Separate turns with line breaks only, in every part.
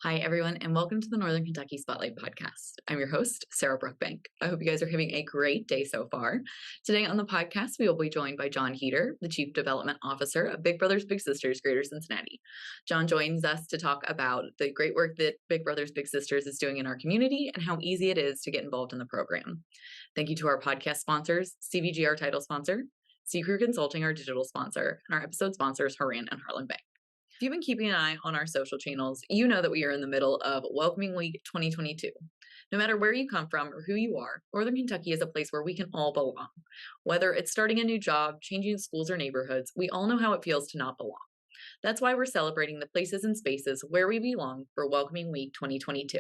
Hi, everyone, and welcome to the Northern Kentucky Spotlight podcast. I'm your host, Sarah Brookbank. I hope you guys are having a great day so far. Today on the podcast, we will be joined by John Heater, the Chief Development Officer of Big Brothers Big Sisters Greater Cincinnati. John joins us to talk about the great work that Big Brothers Big Sisters is doing in our community and how easy it is to get involved in the program. Thank you to our podcast sponsors, CVG, our title sponsor, C Crew Consulting, our digital sponsor, and our episode sponsors, Haran and Harlan Bank. If you've been keeping an eye on our social channels, you know that we are in the middle of Welcoming Week 2022. No matter where you come from or who you are, Northern Kentucky is a place where we can all belong. Whether it's starting a new job, changing schools or neighborhoods, we all know how it feels to not belong. That's why we're celebrating the places and spaces where we belong for Welcoming Week 2022.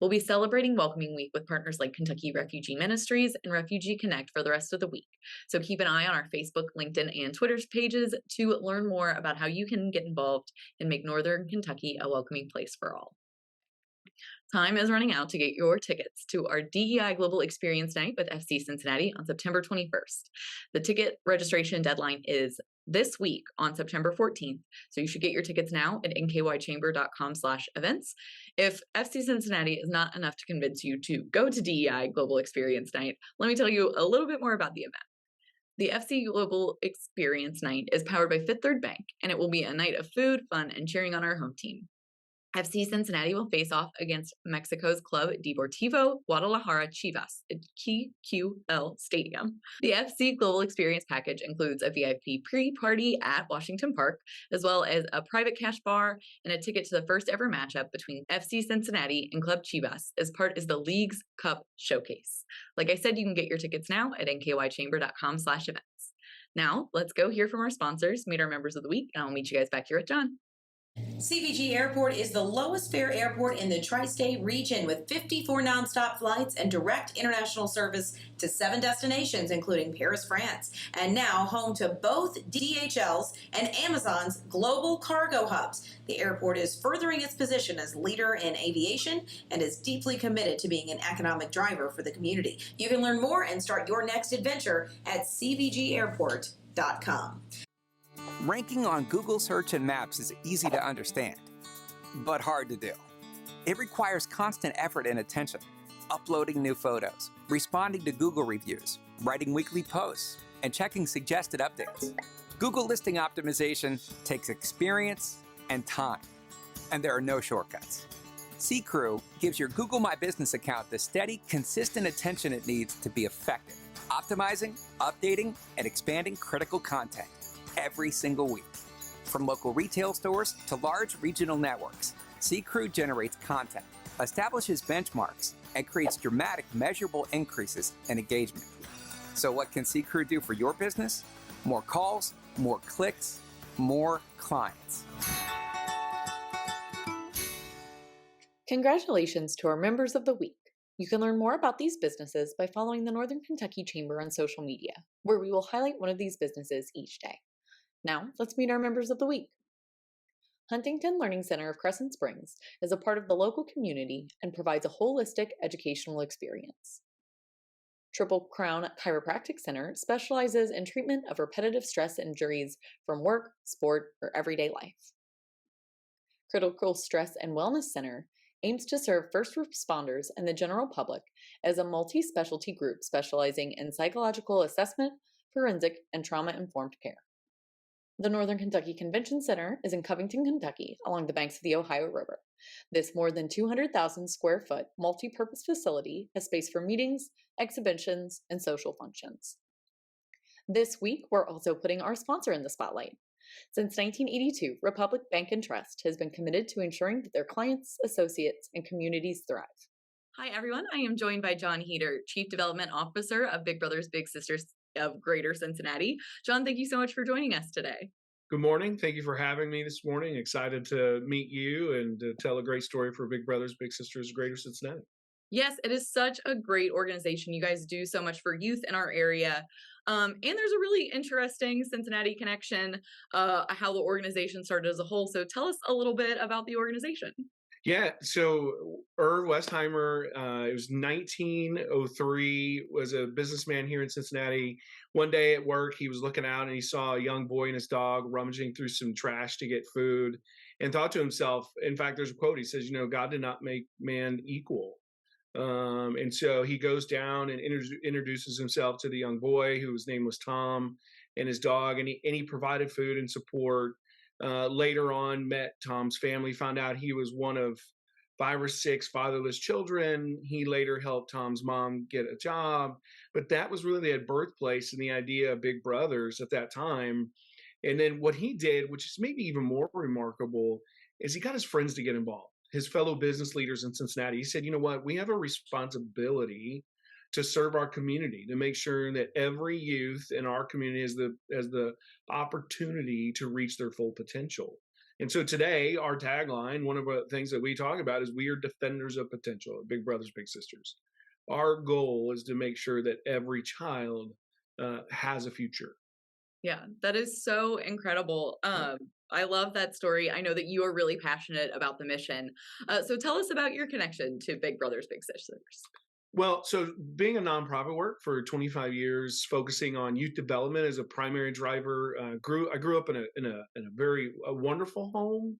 We'll be celebrating Welcoming Week with partners like Kentucky Refugee Ministries and Refugee Connect for the rest of the week. So keep an eye on our Facebook, LinkedIn, and Twitter pages to learn more about how you can get involved and make Northern Kentucky a welcoming place for all. Time is running out to get your tickets to our DEI Global Experience Night with FC Cincinnati on September 21st. The ticket registration deadline is this week on September 14th, so you should get your tickets now at nkychamber.com/events. If FC Cincinnati is not enough to convince you to go to DEI Global Experience Night, let me tell you a little bit more about the event. The FC Global Experience Night is powered by Fifth Third Bank, and it will be a night of food, fun, and cheering on our home team. FC Cincinnati will face off against Mexico's club Deportivo Guadalajara Chivas at QQL Stadium. The FC Global Experience package includes a VIP pre-party at Washington Park, as well as a private cash bar and a ticket to the first ever matchup between FC Cincinnati and Club Chivas as part of the League's Cup Showcase. Like I said, you can get your tickets now at nkychamber.com/events. Now, let's go hear from our sponsors, meet our members of the week, and I'll meet you guys back here with John.
CVG Airport is the lowest fare airport in the tri-state region with 54 nonstop flights and direct international service to 7 destinations, including Paris, France, and now home to both DHL's and Amazon's global cargo hubs. The airport is furthering its position as leader in aviation and is deeply committed to being an economic driver for the community. You can learn more and start your next adventure at cvgairport.com.
Ranking on Google Search and Maps is easy to understand, but hard to do. It requires constant effort and attention, uploading new photos, responding to Google reviews, writing weekly posts, and checking suggested updates. Google listing optimization takes experience and time, and there are no shortcuts. C Crew gives your Google My Business account the steady, consistent attention it needs to be effective, optimizing, updating, and expanding critical content every single week. From local retail stores to large regional networks, C Crew generates content, establishes benchmarks, and creates dramatic, measurable increases in engagement. So what can C Crew do for your business? More calls, more clicks, more clients.
Congratulations to our members of the week. You can learn more about these businesses by following the Northern Kentucky Chamber on social media, where we will highlight one of these businesses each day. Now, let's meet our members of the week. Huntington Learning Center of Crescent Springs is a part of the local community and provides a holistic educational experience. Triple Crown Chiropractic Center specializes in treatment of repetitive stress injuries from work, sport, or everyday life. Critical Stress and Wellness Center aims to serve first responders and the general public as a multi-specialty group specializing in psychological assessment, forensic, and trauma-informed care. The Northern Kentucky Convention Center is in Covington, Kentucky, along the banks of the Ohio River. This more than 200,000 square foot multi-purpose facility has space for meetings, exhibitions, and social functions. This week, we're also putting our sponsor in the spotlight. Since 1982, Republic Bank and Trust has been committed to ensuring that their clients, associates, and communities thrive. Hi, everyone. I am joined by John Heater, Chief Development Officer of Big Brothers Big Sisters of Greater Cincinnati. John, thank you so much for joining us today.
Good morning. Thank you for having me this morning. Excited to meet you and to tell a great story for Big Brothers Big Sisters of Greater Cincinnati.
Yes, it is such a great organization. You guys do so much for youth in our area. And there's a really interesting Cincinnati connection, how the organization started as a whole. So tell us a little bit about the organization.
Yeah, so Westheimer, it was 1903, was a businessman here in Cincinnati. One day at work, he was looking out and he saw a young boy and his dog rummaging through some trash to get food. and thought to himself, in fact, there's a quote, he says, God did not make man equal. And so he goes down and introduces himself to the young boy whose name was Tom, and his dog, and he provided food and support. Later on, met Tom's family, found out he was one of 5 or 6 fatherless children. He later helped Tom's mom get a job, but that was really the birthplace and the idea of Big Brothers at that time. And then what he did, which is maybe even more remarkable, is he got his friends to get involved, his fellow business leaders in Cincinnati. He said, you know what, we have a responsibility to serve our community, to make sure that every youth in our community has the opportunity to reach their full potential. And so today, our tagline, one of the things that we talk about is we are defenders of potential, Big Brothers, Big Sisters. Our goal is to make sure that every child has a future.
Yeah, that is so incredible. I love that story. I know that you are really passionate about the mission. So tell us about your connection to Big Brothers Big Sisters.
Well, so being a nonprofit work for 25 years, focusing on youth development as a primary driver, I grew up in a very wonderful home,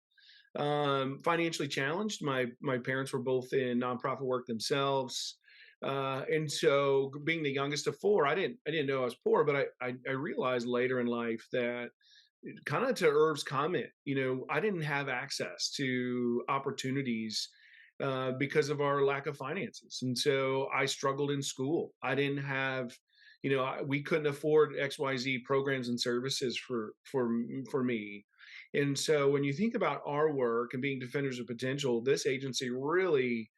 financially challenged. My parents were both in nonprofit work themselves. And so being the youngest of 4, I didn't know I was poor, but I realized later in life that, kind of to Irv's comment, I didn't have access to opportunities because of our lack of finances. And so I struggled in school. I didn't have, we couldn't afford XYZ programs and services for me. And so when you think about our work and being defenders of potential, this agency really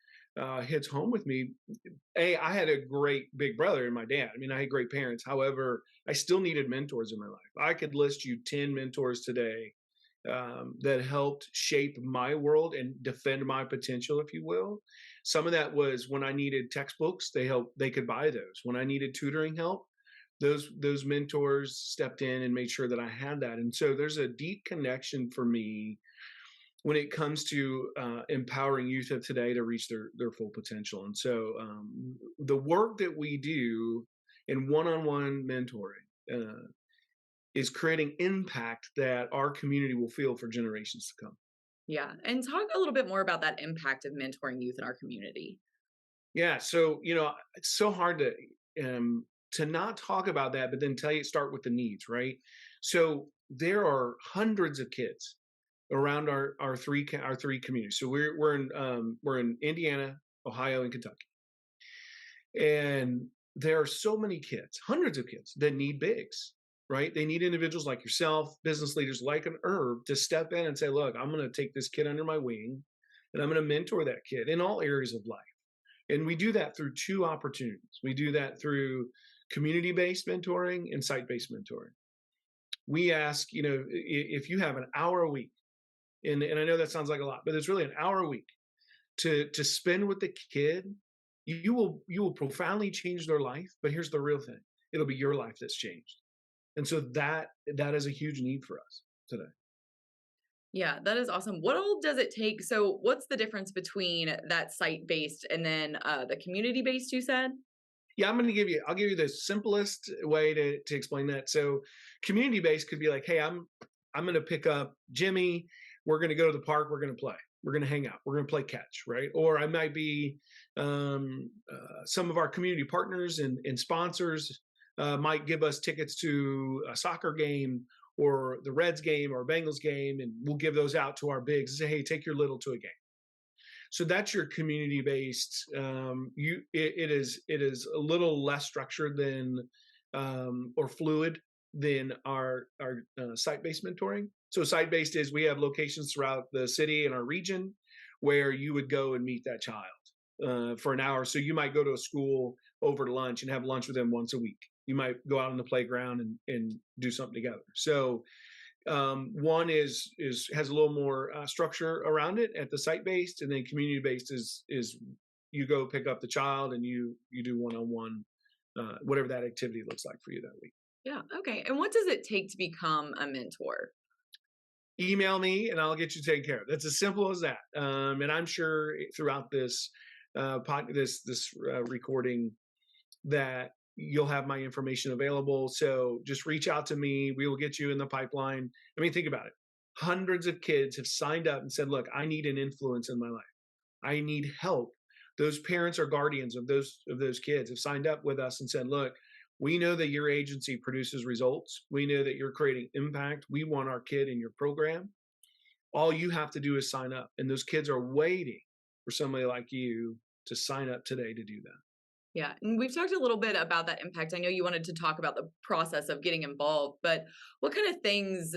hits home with me. I had a great big brother and my dad. I mean, I had great parents. However, I still needed mentors in my life. I could list you 10 mentors today that helped shape my world and defend my potential, if you will. Some of that was when I needed textbooks, they could buy those. When I needed tutoring help, those mentors stepped in and made sure that I had that. And so there's a deep connection for me when it comes to empowering youth of today to reach their full potential. And so the work that we do in one-on-one mentoring is creating impact that our community will feel for generations to come.
Yeah. And talk a little bit more about that impact of mentoring youth in our community.
Yeah. So, it's so hard to not talk about that, but then start with the needs, right? So there are hundreds of kids around our three communities. So we're in Indiana, Ohio, and Kentucky. And there are so many kids, hundreds of kids that need bigs, right? They need individuals like yourself, business leaders like an Irv, to step in and say, look, I'm going to take this kid under my wing and I'm going to mentor that kid in all areas of life. And we do that through 2 opportunities. We do that through community-based mentoring and site-based mentoring. We ask, if you have an hour a week, and I know that sounds like a lot, but it's really an hour a week to spend with the kid, you will profoundly change their life. But here's the real thing: it'll be your life that's changed. And so that is a huge need for us today.
Yeah, that is awesome. What all does it take? So what's the difference between that site-based and then the community-based you said?
Yeah, I'll give you the simplest way to explain that. So community-based could be like, hey, I'm going to pick up Jimmy. We're going to go to the park. We're going to play. We're going to hang out. We're going to play catch, right? Or I might be some of our community partners and sponsors might give us tickets to a soccer game or the Reds game or Bengals game, and we'll give those out to our bigs and say, hey, take your little to a game. So that's your community-based. It is a little less structured than or fluid than our site-based mentoring. So site-based is we have locations throughout the city and our region where you would go and meet that child for an hour. So you might go to a school over to lunch and have lunch with them once a week. You might go out on the playground and do something together. So one has a little more structure around it at the site-based, and then community-based is you go pick up the child and you do one-on-one, whatever that activity looks like for you that week.
Yeah. Okay. And what does it take to become a mentor?
Email me and I'll get you taken care of. That's as simple as that. And I'm sure throughout this recording that you'll have my information available. So just reach out to me. We will get you in the pipeline. I mean, think about it. Hundreds of kids have signed up and said, look, I need an influence in my life. I need help. Those parents or guardians of those kids have signed up with us and said, look, we know that your agency produces results. We know that you're creating impact. We want our kid in your program. All you have to do is sign up. And those kids are waiting for somebody like you to sign up today to do that.
Yeah. And we've talked a little bit about that impact. I know you wanted to talk about the process of getting involved, but what kind of things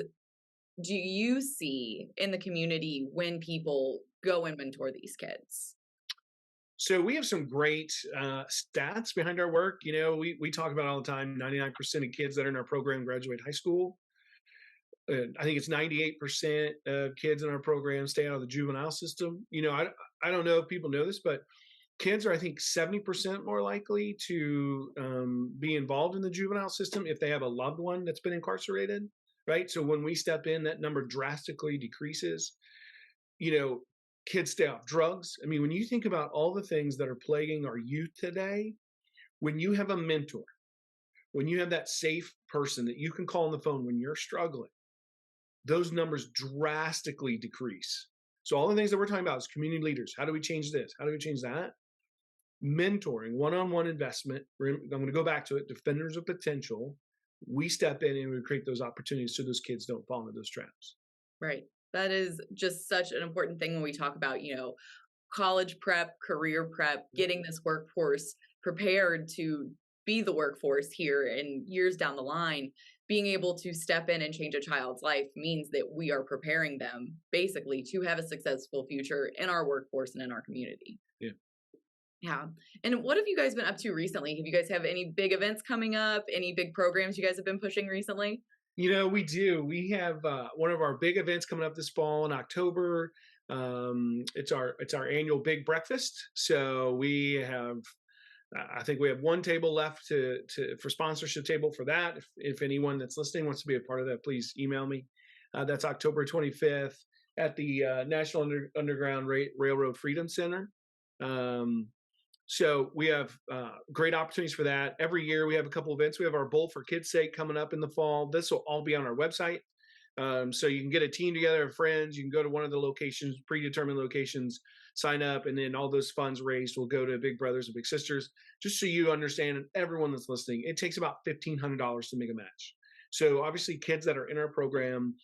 do you see in the community when people go and mentor these kids?
So we have some great stats behind our work. We talk about all the time, 99% of kids that are in our program graduate high school. I think it's 98% of kids in our program stay out of the juvenile system. I don't know if people know this, but kids are, I think, 70% more likely to be involved in the juvenile system if they have a loved one that's been incarcerated, right? So when we step in, that number drastically decreases. Kids stay off drugs. I mean, when you think about all the things that are plaguing our youth today, when you have a mentor, when you have that safe person that you can call on the phone when you're struggling, those numbers drastically decrease. So all the things that we're talking about is community leaders. How do we change this? How do we change that? Mentoring, one-on-one investment. I'm going to go back to it. Defenders of potential. We step in and we create those opportunities so those kids don't fall into those traps.
Right. That is just such an important thing when we talk about, college prep, career prep, getting this workforce prepared to be the workforce here in years down the line. Being able to step in and change a child's life means that we are preparing them basically to have a successful future in our workforce and in our community.
Yeah.
Yeah. And what have you guys been up to recently? Have you guys have any big events coming up? Any big programs you guys have been pushing recently?
We do. We have one of our big events coming up this fall in October. It's our annual big breakfast. So we have, I think we have one table left for sponsorship table for that. If anyone that's listening wants to be a part of that, please email me. That's October 25th at the National Underground Railroad Freedom Center. So we have great opportunities for that. Every year we have a couple events. We have our Bowl for Kids' Sake coming up in the fall. This will all be on our website. So you can get a team together of friends. You can go to one of the locations, predetermined locations, sign up, and then all those funds raised will go to Big Brothers and Big Sisters. Just so you understand, and everyone that's listening, it takes about $1,500 to make a match. So obviously kids that are in our program,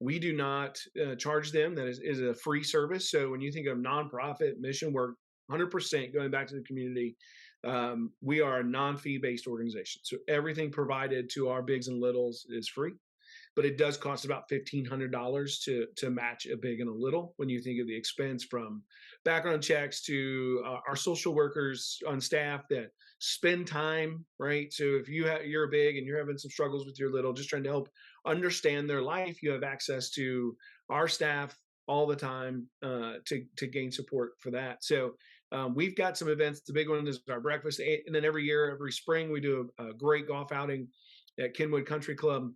we do not charge them. That is a free service. So when you think of nonprofit mission work, 100% going back to the community, we are a non-fee based organization. So everything provided to our bigs and littles is free. But it does cost about $1,500 to match a big and a little when you think of the expense from background checks to our social workers on staff that spend time, right? So if you're a big and you're having some struggles with your little, just trying to help understand their life, you have access to our staff all the time to gain support for that. So we've got some events. The big one is our breakfast. And then every spring, we do a great golf outing at Kenwood Country Club.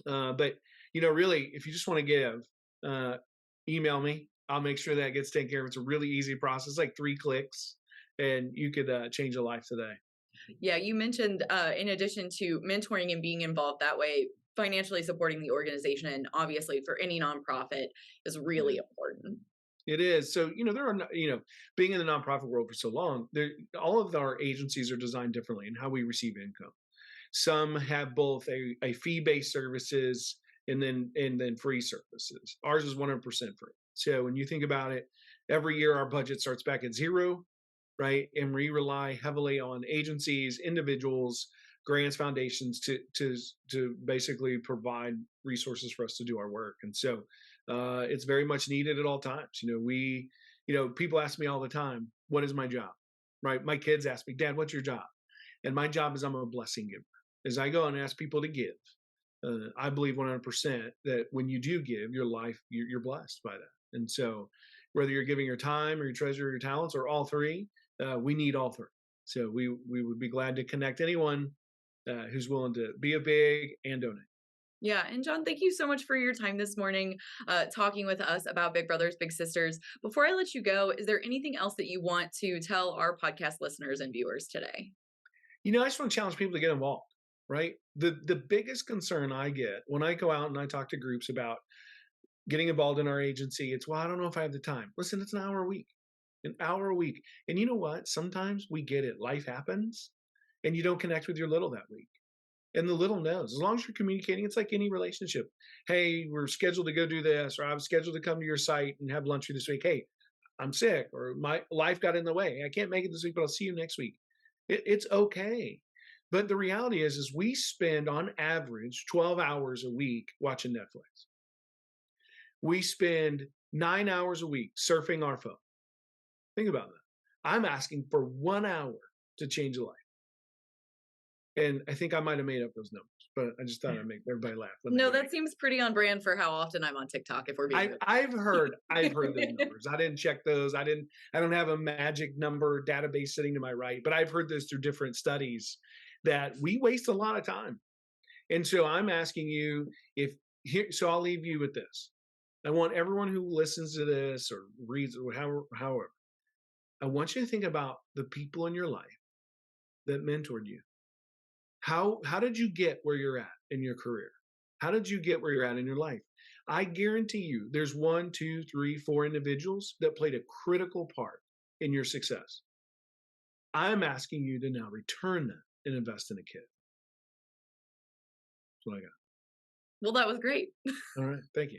But really, if you just want to give, email me. I'll make sure that gets taken care of. It's a really easy process, like 3 clicks, and you could change a life today.
Yeah, you mentioned in addition to mentoring and being involved that way, financially supporting the organization, and obviously for any nonprofit is really important.
It is. So, there are, being in the nonprofit world for so long, all of our agencies are designed differently in how we receive income. Some have both a fee-based services and then free services. Ours is 100% free. So when you think about it, every year our budget starts back at 0, right? And we rely heavily on agencies, individuals, grants, foundations to basically provide resources for us to do our work. And so it's very much needed at all times. People ask me all the time, what is my job? Right? My kids ask me, Dad, what's your job? And my job is I'm a blessing giver. As I go and ask people to give, I believe 100% that when you do give, your life, you're blessed by that. And so whether you're giving your time or your treasure or your talents or all three, we need all three. So we would be glad to connect anyone who's willing to be a big and donate.
Yeah. And John, thank you so much for your time this morning, talking with us about Big Brothers, Big Sisters. Before I let you go, is there anything else that you want to tell our podcast listeners and viewers today?
I just want to challenge people to get involved, right? The biggest concern I get when I go out and I talk to groups about getting involved in our agency. It's, well, I don't know if I have the time. Listen, it's an hour a week, an hour a week. And you know what? Sometimes we get it. Life happens and you don't connect with your little that week. And the little knows, as long as you're communicating, it's like any relationship. Hey, we're scheduled to go do this, or I'm scheduled to come to your site and have lunch with you this week. Hey, I'm sick, or my life got in the way. I can't make it this week, but I'll see you next week. It's okay. But the reality is we spend on average 12 hours a week watching Netflix. We spend 9 hours a week surfing our phone. Think about that. I'm asking for 1 hour to change a life. And I think I might have made up those numbers, but I just thought I'd make everybody laugh.
No, that seems pretty on brand for how often I'm on TikTok. If we're being
I've heard those numbers. I didn't check those. I don't have a magic number database sitting to my right, but I've heard this through different studies that we waste a lot of time. And so I'm asking you so I'll leave you with this. I want everyone who listens to this or reads or however, I want you to think about the people in your life that mentored you. How did you get where you're at in your career? How did you get where you're at in your life? I guarantee you there's 1, 2, 3, 4 individuals that played a critical part in your success. I'm asking you to now return that and invest in a kid. That's what I got.
Well, that was great.
All right. Thank you.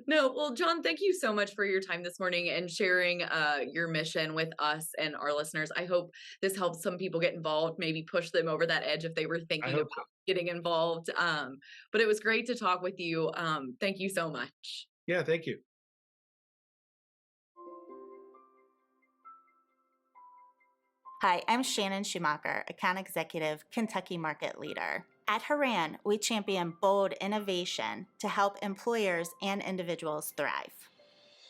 No, well, John, thank you so much for your time this morning and sharing your mission with us and our listeners. I hope this helps some people get involved, maybe push them over that edge if they were thinking about getting involved. But it was great to talk with you. Thank you so much.
Yeah, thank you.
Hi, I'm Shannon Schumacher, Account Executive, Kentucky Market Leader. At Haran, we champion bold innovation to help employers and individuals thrive.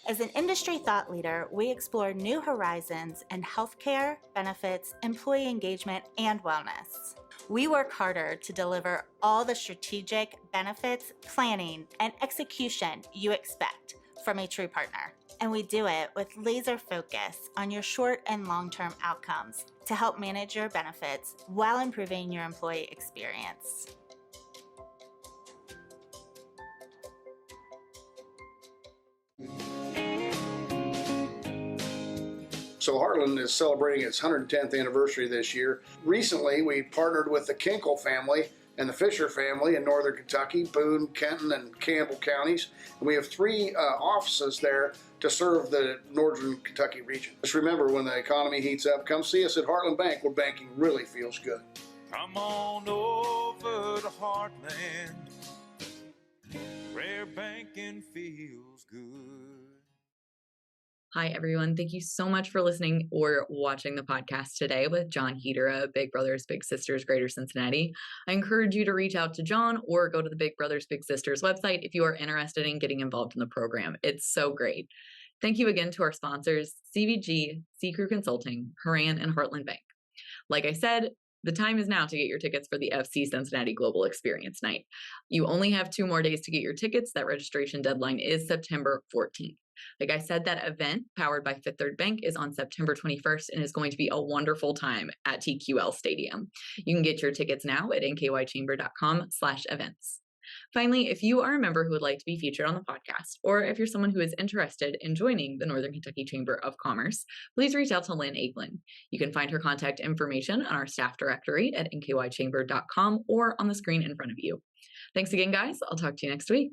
As an industry thought leader, we explore new horizons in healthcare, benefits, employee engagement, and wellness. We work harder to deliver all the strategic benefits, planning, and execution you expect from a true partner. And we do it with laser focus on your short and long-term outcomes to help manage your benefits while improving your employee experience.
So Heartland is celebrating its 110th anniversary this year. Recently, we partnered with the Kinkle family and the Fisher family in northern Kentucky, Boone, Kenton, and Campbell counties. And we have 3 offices there to serve the northern Kentucky region. Just remember, when the economy heats up, come see us at Heartland Bank, where banking really feels good.
Come on over to Heartland, where banking feels good.
Hi, everyone. Thank you so much for listening or watching the podcast today with John Heater of Big Brothers Big Sisters Greater Cincinnati. I encourage you to reach out to John or go to the Big Brothers Big Sisters website if you are interested in getting involved in the program. It's so great. Thank you again to our sponsors, CVG, C Crew Consulting, Haran, and Heartland Bank. Like I said, the time is now to get your tickets for the FC Cincinnati Global Experience Night. You only have 2 more days to get your tickets. That registration deadline is September 14th. Like I said, that event powered by Fifth Third Bank is on September 21st and is going to be a wonderful time at TQL Stadium. You can get your tickets now at nkychamber.com/events. Finally, if you are a member who would like to be featured on the podcast, or if you're someone who is interested in joining the Northern Kentucky Chamber of Commerce, please reach out to Lynn Aiglin. You can find her contact information on our staff directory at nkychamber.com or on the screen in front of you. Thanks again, guys. I'll talk to you next week.